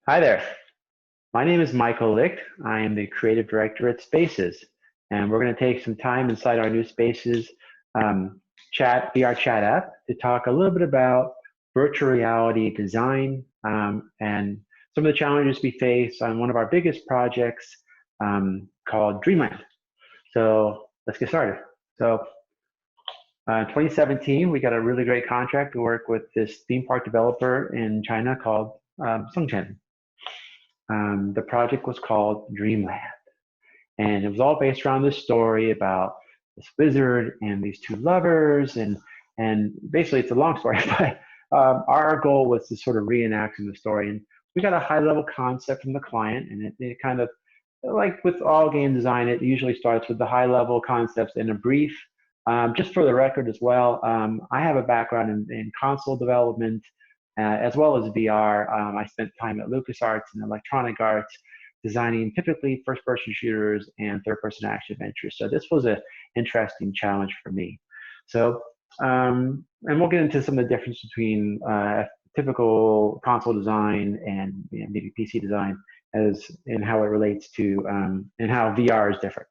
Hi there. My name is Michael Licht. I am the creative director at Spaces, and we're going to take some time inside our new Spaces um, VR chat app to talk a little bit about virtual reality design and some of the challenges we face on one of our biggest projects called Dreamland. So let's get started. So 2017, we got a really great contract to work with this theme park developer in China called Sungchen. The project was called Dreamland, and it was all based around this story about this wizard and these two lovers, and basically it's a long story, but our goal was to sort of reenact the story, and we got a high level concept from the client, and it kind of like with all game design, it usually starts with the high level concepts and a brief. Just for the record as well, I have a background in console development as well as VR. I spent time at LucasArts and Electronic Arts designing typically first-person shooters and third-person action adventures. So this was an interesting challenge for me. So, and we'll get into some of the difference between typical console design and maybe PC design as in how it relates to and how VR is different.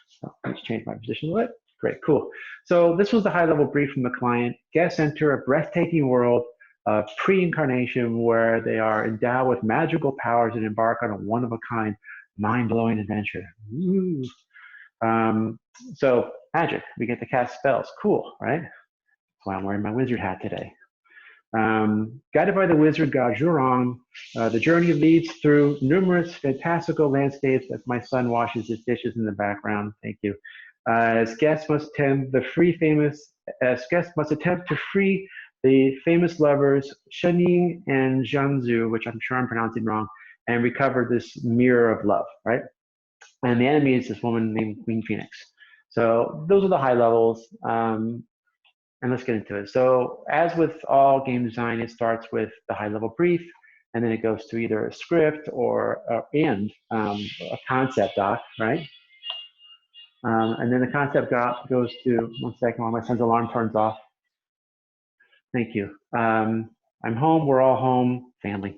So let's change my position a little bit. Great, cool. So this was the high-level brief from the client. Guests enter a breathtaking world of pre-incarnation where they are endowed with magical powers and embark on a one-of-a-kind, mind-blowing adventure. Um, so magic, we get to cast spells. Cool, right? That's why I'm wearing my wizard hat today. Guided by the wizard god Zhurong, the journey leads through numerous fantastical landscapes as my son washes his dishes in the background. Thank you. As guests must attempt to free the famous lovers Shenying and Zhangzu, which I'm sure I'm pronouncing wrong, and recover this mirror of love, right? And the enemy is this woman named Queen Phoenix. So those are the high levels. And let's get into it. So as with all game design, it starts with the high level brief, and then it goes to either a script or a concept doc, right? And then the concept doc goes to, one second while my son's alarm turns off. Thank you. I'm home, we're all home, family.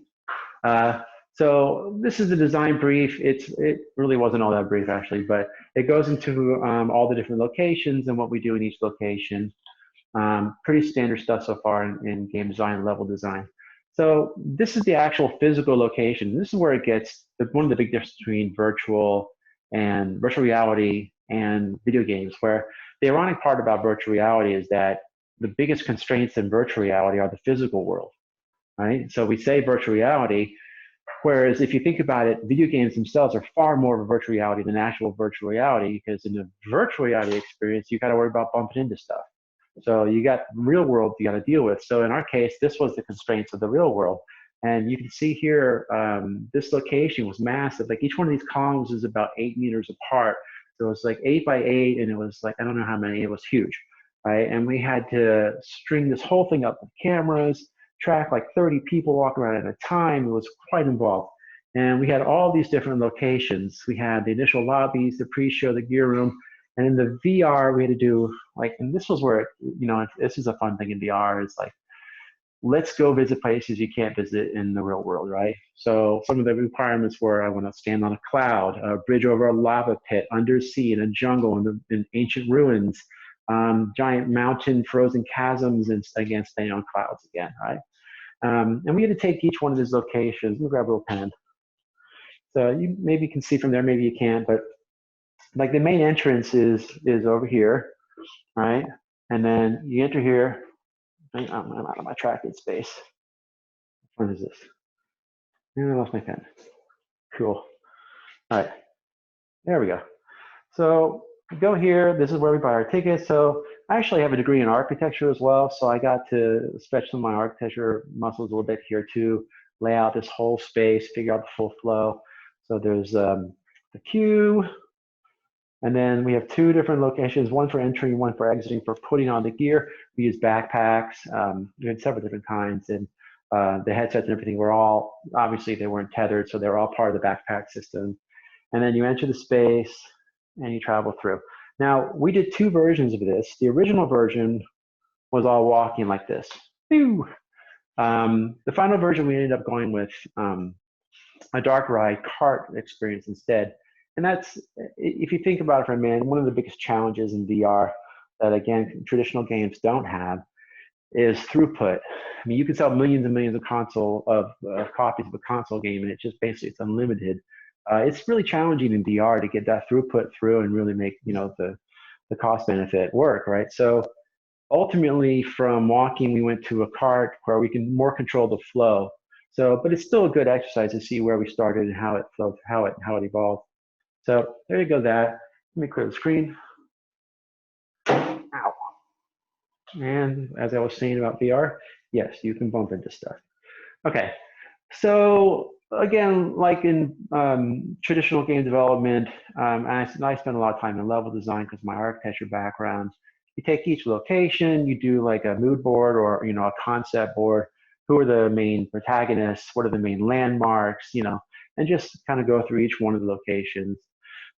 So this is the design brief. It really wasn't all that brief actually, but it goes into all the different locations and what we do in each location. Pretty standard stuff so far in game design and level design. So this is the actual physical location. This is where it gets one of the big differences between virtual reality and video games, where the ironic part about virtual reality is that the biggest constraints in virtual reality are the physical world, right? So we say virtual reality, whereas if you think about it, video games themselves are far more of a virtual reality than actual virtual reality, because in a virtual reality experience, you got to worry about bumping into stuff. So you got real world you got to deal with. So in our case, this was the constraints of the real world. And you can see here, this location was massive. Like each one of these columns is about 8 meters apart. So it was like 8 by 8, and it was like, I don't know how many, it was huge, right? And we had to string this whole thing up with cameras, track like 30 people walking around at a time. It was quite involved. And we had all these different locations. We had the initial lobbies, the pre-show, the gear room, and in the VR, we had to do like, and this was where, this is a fun thing in VR, is like, let's go visit places you can't visit in the real world, right? So some of the requirements were I want to stand on a cloud, a bridge over a lava pit, undersea, in a jungle, in ancient ruins, giant mountain frozen chasms, and again, staying on clouds again, right? And we had to take each one of these locations. Let me grab a little pen. So you maybe can see from there, maybe you can't, but like the main entrance is over here, right? And then you enter here. I'm out of my tracking space. What is this? I lost my pen. Cool. All right, there we go. So go here. This is where we buy our tickets. So I actually have a degree in architecture as well. So I got to stretch some of my architecture muscles a little bit here too, lay out this whole space, figure out the full flow. So there's the queue, and then we have 2 different locations, one for entering, one for exiting. For putting on the gear, we use backpacks. We had several different kinds, and the headsets and everything were all, obviously they weren't tethered, so they were all part of the backpack system. And then you enter the space and you travel through. Now, we did 2 versions of this. The original version was all walking like this. The final version, we ended up going with a dark ride cart experience instead. And that's, if you think about it for a minute, one of the biggest challenges in VR that, again, traditional games don't have is throughput. I mean, you can sell millions and millions of copies of a console game, and it's unlimited. It's really challenging in VR to get that throughput through and really make the cost benefit work, right? So ultimately, from walking, we went to a cart where we can more control the flow. So, but it's still a good exercise to see where we started and how it flowed, how it evolved. So there you go. That. Let me clear the screen. Ow. And as I was saying about VR, yes, you can bump into stuff. Okay, so again, like in traditional game development, I spend a lot of time in level design because of my architecture background. You take each location, you do like a mood board or a concept board. Who are the main protagonists? What are the main landmarks? And just kind of go through each one of the locations.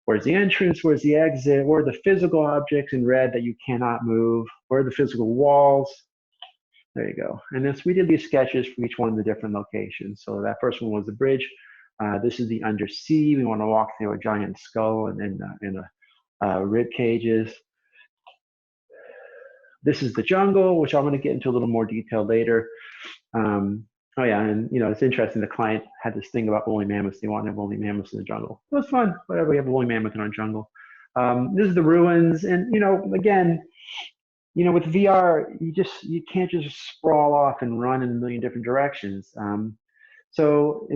Where's the entrance? Where's the exit? Where are the physical objects in red that you cannot move? Where are the physical walls? There you go. And this, we did these sketches for each one of the different locations. So that first one was the bridge. This is the undersea. We want to walk through a giant skull and rib cages. This is the jungle, which I'm going to get into a little more detail later. Oh yeah, and it's interesting. The client had this thing about woolly mammoths. They want to have woolly mammoths in the jungle. It was fun. Whatever, we have a woolly mammoth in our jungle. This is the ruins, and again, with VR, you can't just sprawl off and run in a million different directions. So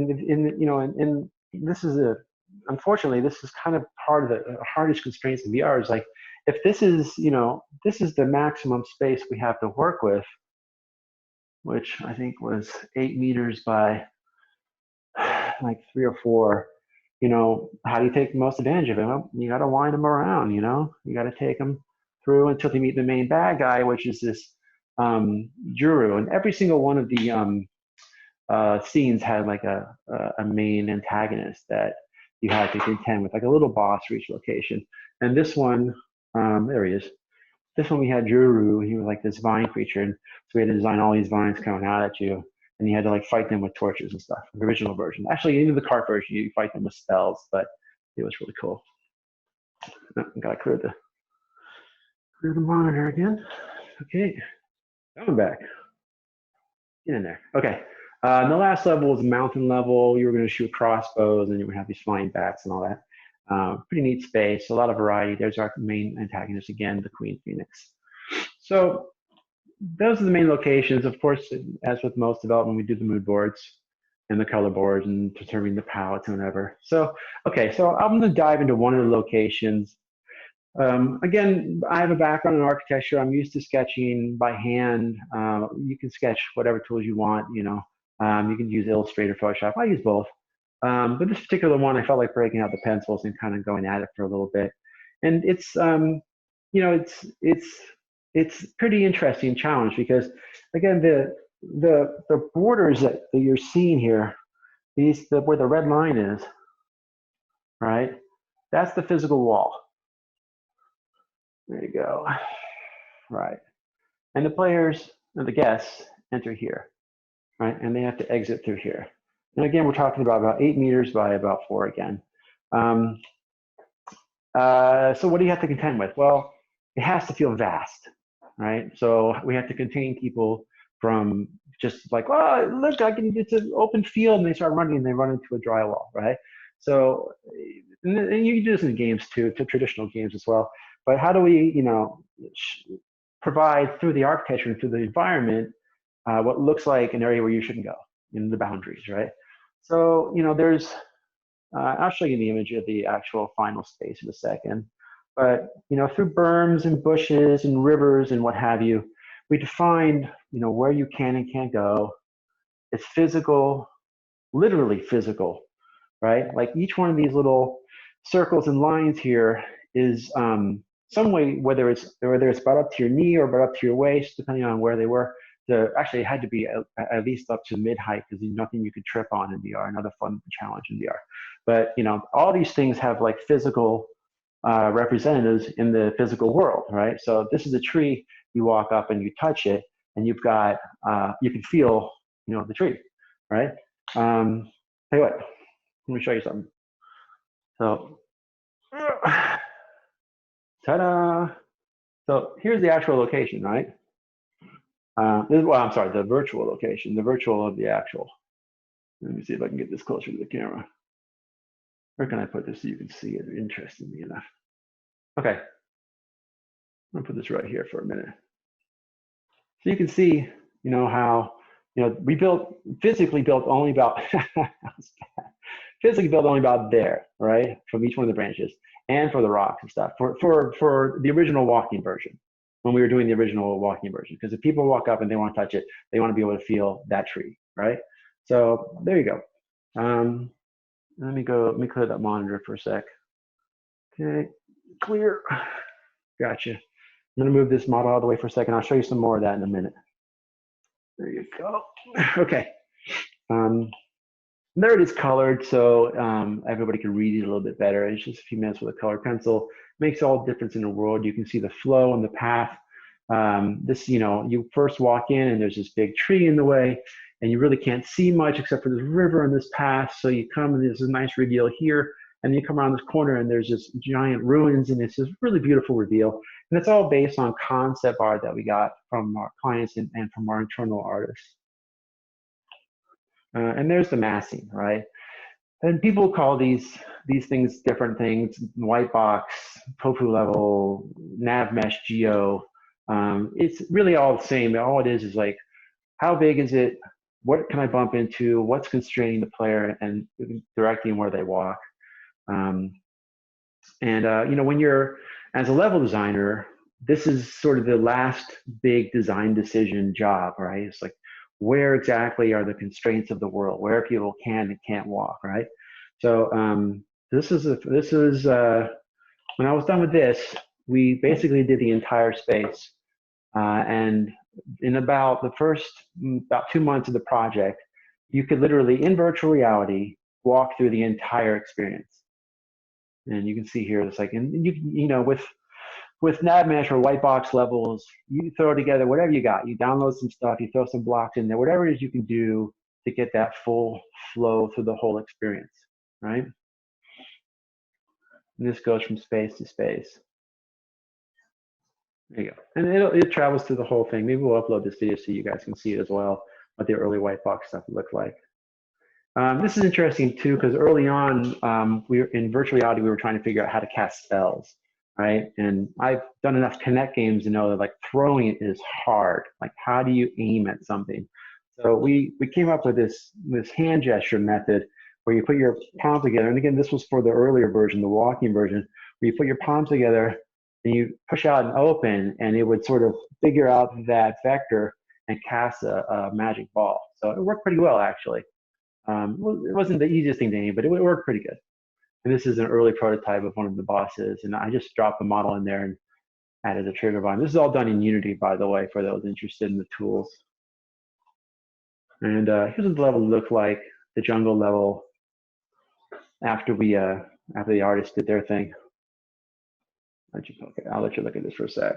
this is unfortunately, this is kind of part of the hardest constraints in VR is like, if this is the maximum space we have to work with, which I think was 8 meters by like 3 or 4. How do you take the most advantage of it? Well, you got to wind them around. You got to take them through until they meet the main bad guy, which is this Juru. And every single one of the scenes had like a main antagonist that you had to contend with, like a little boss for each location. And this one, there he is. This one we had Juru. He was like this vine creature, and so we had to design all these vines coming out at you, and you had to like fight them with torches and stuff. The original version, actually, even the cart version, you fight them with spells, but it was really cool. Oh, gotta clear the monitor again. Okay, coming back. Get in there. Okay. The last level was mountain level. You were going to shoot crossbows, and you would have these flying bats and all that. Pretty neat space, a lot of variety. There's our main antagonist again, the Queen Phoenix. So those are the main locations. Of course, as with most development, we do the mood boards and the color boards and determining the palettes and whatever. So, okay, so I'm going to dive into one of the locations. Again, I have a background in architecture. I'm used to sketching by hand. You can sketch whatever tools you want, you can use Illustrator, Photoshop. I use both. But this particular one, I felt like breaking out the pencils and kind of going at it for a little bit. And it's, it's pretty interesting challenge because, again, the borders that you're seeing here, where the red line is, right? That's the physical wall. There you go. Right. And the players and the guests enter here, right? And they have to exit through here. And again, we're talking about 8 meters by about 4 again. So what do you have to contend with? Well, it has to feel vast, right? So we have to contain people from just like, oh, look, it's an open field, and they start running and they run into a drywall, right? So, and you can do this in games too, to traditional games as well. But how do we, provide through the architecture and through the environment what looks like an area where you shouldn't go in the boundaries, right? So, there's, I'll show you the image of the actual final space in a second. But, through berms and bushes and rivers and what have you, we defined, where you can and can't go. It's physical, literally physical, right? Like each one of these little circles and lines here is some way, whether it's about up to your knee or about up to your waist, depending on where they were. Actually, it had to be at least up to mid-height because there's nothing you could trip on in VR. Another fun challenge in VR. But all these things have like physical representatives in the physical world, right? So this is a tree. You walk up and you touch it, and you've got you can feel the tree, right? Tell you what, let me show you something. So, ta-da! So here's the actual location, right? Well, I'm sorry, the virtual location, the virtual of the actual. Let me see if I can get this closer to the camera. Where can I put this so you can see it interestingly enough? Okay, I'm gonna put this right here for a minute. So you can see, how, we physically built only about, physically built only about there, right? From each one of the branches and for the rocks and stuff for the original walking version, when we were doing the original walking version. Because if people walk up and they want to touch it, they want to be able to feel that tree, right? So there you go. Let me clear that monitor for a sec. Okay, clear. Gotcha. I'm gonna move this model out of the way for a second. I'll show you some more of that in a minute. There you go. Okay. There it is colored, so everybody can read it a little bit better. It's just a few minutes with a colored pencil. Makes all the difference in the world. You can see the flow and the path. You first walk in and there's this big tree in the way, and you really can't see much except for this river and this path. So you come and there's this nice reveal here, and you come around this corner and there's this giant ruins, and it's this really beautiful reveal. And it's all based on concept art that we got from our clients and from our internal artists. And there's the massing, right? And people call these things different things: white box, tofu level, nav mesh, geo. It's really all the same. All it is like, how big is it? What can I bump into? What's constraining the player and directing where they walk? When you're as a level designer, this is sort of the last big design decision job, right? It's like, where exactly are the constraints of the world? Where people can and can't walk, right? So this is when I was done with this, we basically did the entire space, and in about 2 months of the project, you could literally, in virtual reality, walk through the entire experience. And you can see here, it's like, and with NavMesh or white box levels, you throw together whatever you got. You download some stuff, you throw some blocks in there, whatever it is you can do to get that full flow through the whole experience, right? And this goes from space to space. There you go. And it travels through the whole thing. Maybe we'll upload this video so you guys can see it as well, what the early white box stuff looked like. This is interesting too, because early on, we were in virtual reality, we were trying to figure out how to cast spells. Right, and I've done enough Connect games to know that like throwing it is hard. Like, how do you aim at something? So we came up with this hand gesture method where you put your palms together. And again, this was for the earlier version, the walking version, where you put your palms together and you push out and open, and it would sort of figure out that vector and cast a magic ball. So it worked pretty well, actually. It wasn't the easiest thing to aim, but it worked pretty good. And this is an early prototype of one of the bosses. And I just dropped the model in there and added a trigger bar. This is all done in Unity, by the way, for those interested in the tools. And here's what the level looked like, the jungle level, after the artists did their thing. Okay, I'll let you look at this for a sec.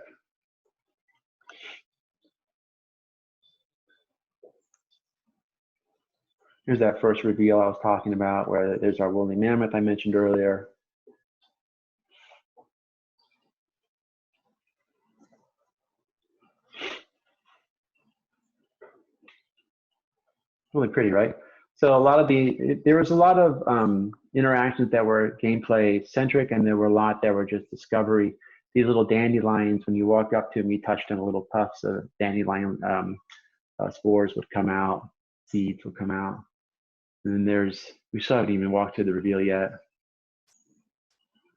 Here's that first reveal I was talking about, where there's our woolly mammoth I mentioned earlier. Really pretty, right? So there was a lot of interactions that were gameplay centric, and there were a lot that were just discovery. These little dandelions, when you walk up to them, you touched them, little puffs of dandelion spores would come out, seeds would come out. And then we still haven't even walked through the reveal yet.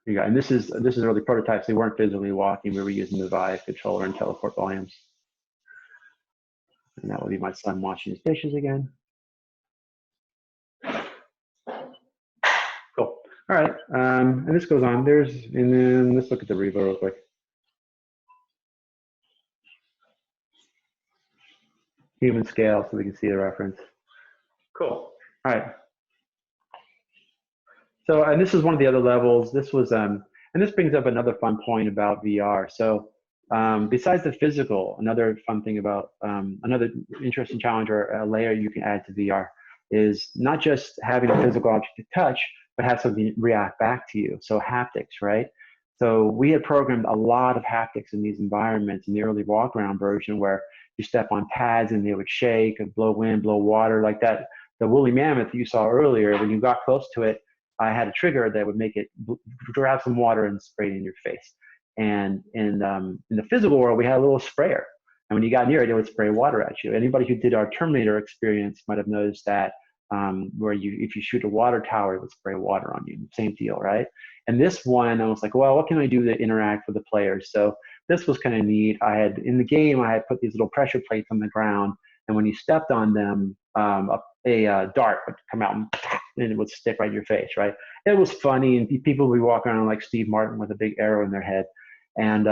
Here you go. And this is early prototypes. They weren't physically walking. We were using the Vive controller and teleport volumes. And that will be my son washing his dishes again. Cool. All right. And this goes on. And then let's look at the reveal real quick. Human scale, so we can see the reference. Cool. All right. So, and this is one of the other levels. This was, and this brings up another fun point about VR. So, Besides the physical, another fun thing about another interesting challenge or a layer you can add to VR is not just having a physical object to touch, but have something react back to you. So haptics, right? So we had programmed a lot of haptics in these environments in the early walk around version where you step on pads and they would shake and blow wind, blow water like that. The woolly mammoth you saw earlier, when you got close to it, I had a trigger that would make it grab some water and spray it in your face. And in the physical world, we had a little sprayer. And when you got near it, it would spray water at you. Anybody who did our Terminator experience might have noticed that where if you shoot a water tower, it would spray water on you. Same deal, right? And this one, I was like, well, what can I do to interact with the players? So this was kind of neat. In the game, I had put these little pressure plates on the ground. And when you stepped on them, a dart would come out and it would stick right in your face, right? It was funny. And people would be walking around like Steve Martin with a big arrow in their head. And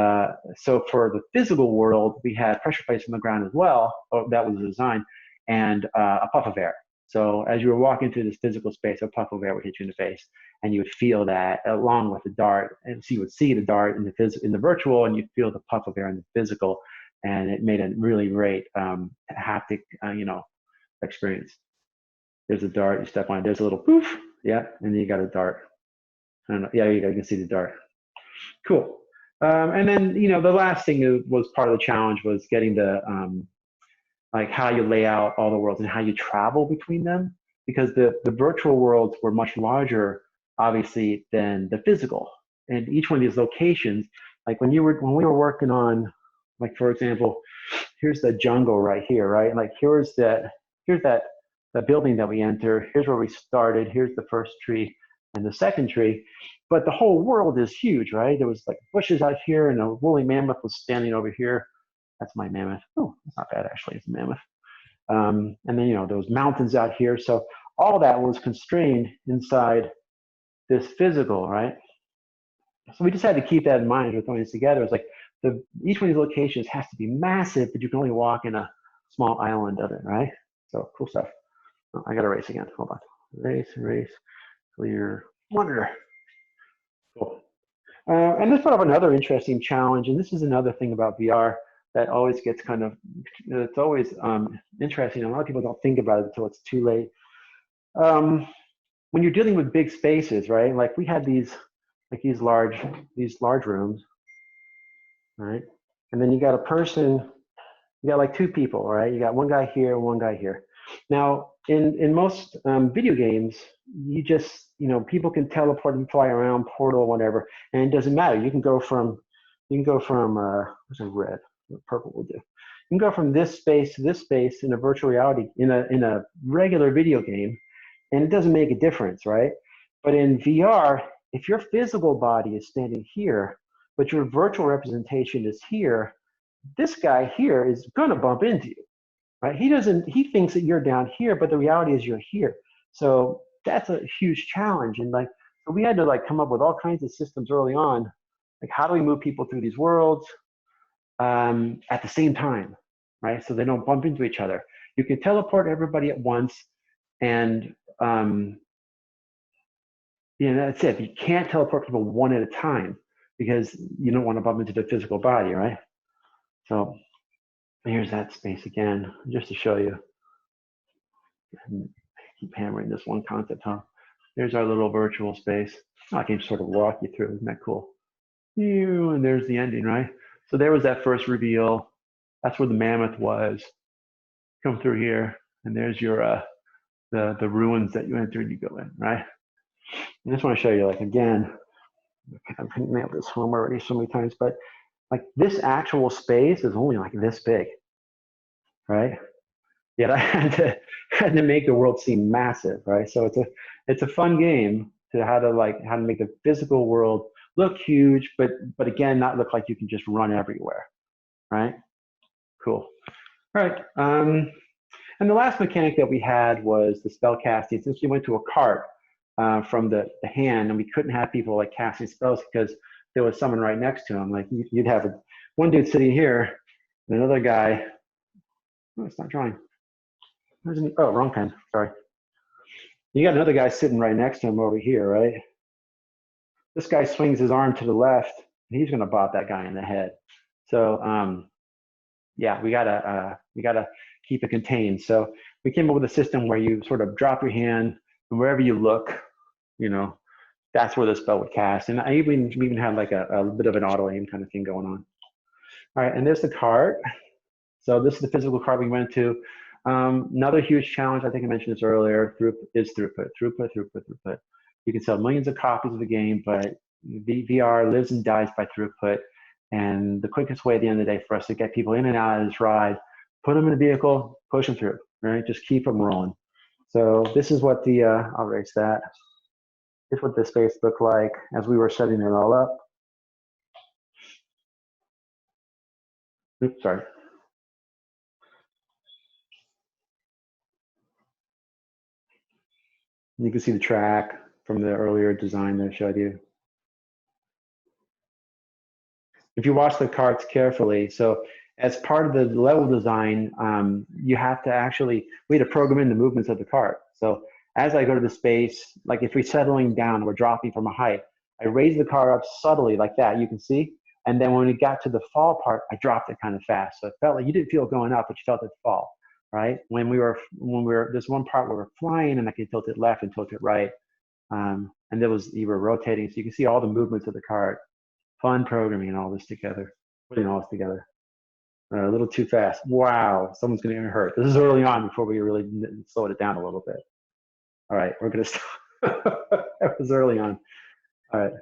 so for the physical world, we had pressure plates on the ground as well. That was the design, and a puff of air. So as you were walking through this physical space, a puff of air would hit you in the face, and you would feel that along with the dart. And so you would see the dart in the virtual, and you'd feel the puff of air in the physical, and it made a really great haptic, experience. There's a dart. You step on it. There's a little poof. Yeah, and then you got a dart. I don't know. Yeah, you can see the dart. Cool. And then, the last thing that was part of the challenge was getting like how you lay out all the worlds and how you travel between them, because the virtual worlds were much larger, obviously, than the physical. And each one of these locations, like when we were working on, like, for example, here's the jungle right here, right? Like here's that the building that we enter. Here's where we started. Here's the first tree and the second tree. But the whole world is huge, right? There was like bushes out here, and a woolly mammoth was standing over here. That's my mammoth. Oh, it's not bad actually. It's a mammoth. And then there was mountains out here. So all that was constrained inside this physical, right? So we just had to keep that in mind as we're throwing this together. It's like each one of these locations has to be massive, but you can only walk in a small island of it, right? So cool stuff. Oh, I got to race again. Hold on. Race, clear, monitor. Cool. And this brought up another interesting challenge, and this is another thing about VR that always gets it's always interesting. A lot of people don't think about it until it's too late. When you're dealing with big spaces, right? Like we had these large rooms, right? And then you got a person, you got like two people, right? You got one guy here, one guy here. Now, in most video games, you just, people can teleport and fly around, portal, whatever, and it doesn't matter. You can go from what's a red? What purple will do. You can go from this space to this space in a virtual reality, in a regular video game, and it doesn't make a difference, right? But in VR, if your physical body is standing here, but your virtual representation is here, this guy here is gonna bump into you. Right? He thinks that you're down here, but the reality is you're here. So that's a huge challenge. And so we had to come up with all kinds of systems early on. Like, how do we move people through these worlds at the same time, right? So they don't bump into each other. You can teleport everybody at once, and that's it. You can't teleport people one at a time because you don't want to bump into the physical body, right? So here's that space again, just to show you. And keep hammering this one concept home. There's our little virtual space. I can sort of walk you through. Isn't that cool? And there's the ending, right? So there was that first reveal. That's where the mammoth was. Come through here, and there's your the ruins that you enter and you go in, right? And I just want to show you, again, I've nailed this home already so many times, but this actual space is only this big, right? Yet I had to make the world seem massive, right? So it's a fun game to how to make the physical world look huge, but again, not look like you can just run everywhere, right? Cool. All right. And the last mechanic that we had was the spell casting. Since we went to a cart from the hand, and we couldn't have people casting spells because there was someone right next to them. Like you'd have one dude sitting here, and another guy. Oh, it's not drawing. Oh, wrong pen. Sorry. You got another guy sitting right next to him over here, right? This guy swings his arm to the left, and he's going to bop that guy in the head. So yeah, we gotta keep it contained. So we came up with a system where you sort of drop your hand, and wherever you look, you know, that's where the spell would cast. And I even had like a bit of an auto aim kind of thing going on. All right, and there's the cart. So this is the physical cart we went to. Another huge challenge, I think I mentioned this earlier, is throughput. You can sell millions of copies of the game, but VR lives and dies by throughput. And the quickest way at the end of the day for us to get people in and out of this ride, put them in a vehicle, push them through, right? Just keep them rolling. So this is what the, I'll erase that. This is what the space looked like as we were setting it all up. Oops, sorry. You can see the track from the earlier design that I showed you. If you watch the carts carefully, so as part of the level design, you have to actually, we had to program in the movements of the cart. So as I go to the space, like if we're settling down, we're dropping from a height, I raise the car up subtly like that, you can see. And then when we got to the fall part, I dropped it kind of fast. So it felt like you didn't feel it going up, but you felt it fall, right? When we were, there's one part where we're flying and I can tilt it left and tilt it right. And there was, you were rotating. So you can see all the movements of the cart. Fun programming all this together, putting all this together. A little too fast. Wow, someone's going to get hurt. This is early on before we really slowed it down a little bit. All right, we're going to stop. That was early on. All right.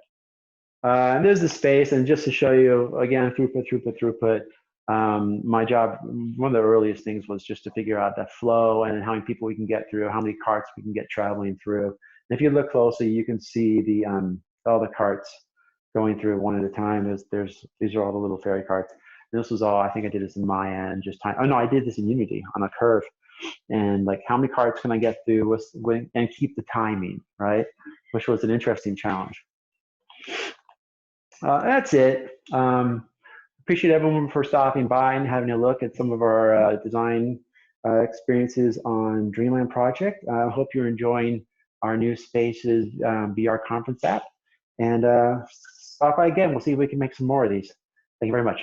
And there's the space, and just to show you, again, throughput. My job, one of the earliest things was just to figure out that flow and how many people we can get through, how many carts we can get traveling through. And if you look closely, you can see the all the carts going through one at a time. These are all the little fairy carts. And this was all, I think I did this in Maya and just time. Oh no, I did this in Unity on a curve. And like, how many carts can I get through and keep the timing, right? Which was an interesting challenge. That's it. Appreciate everyone for stopping by and having a look at some of our design experiences on Dreamland Project. I hope you're enjoying our new Spaces VR conference app. And stop by again. We'll see if we can make some more of these. Thank you very much.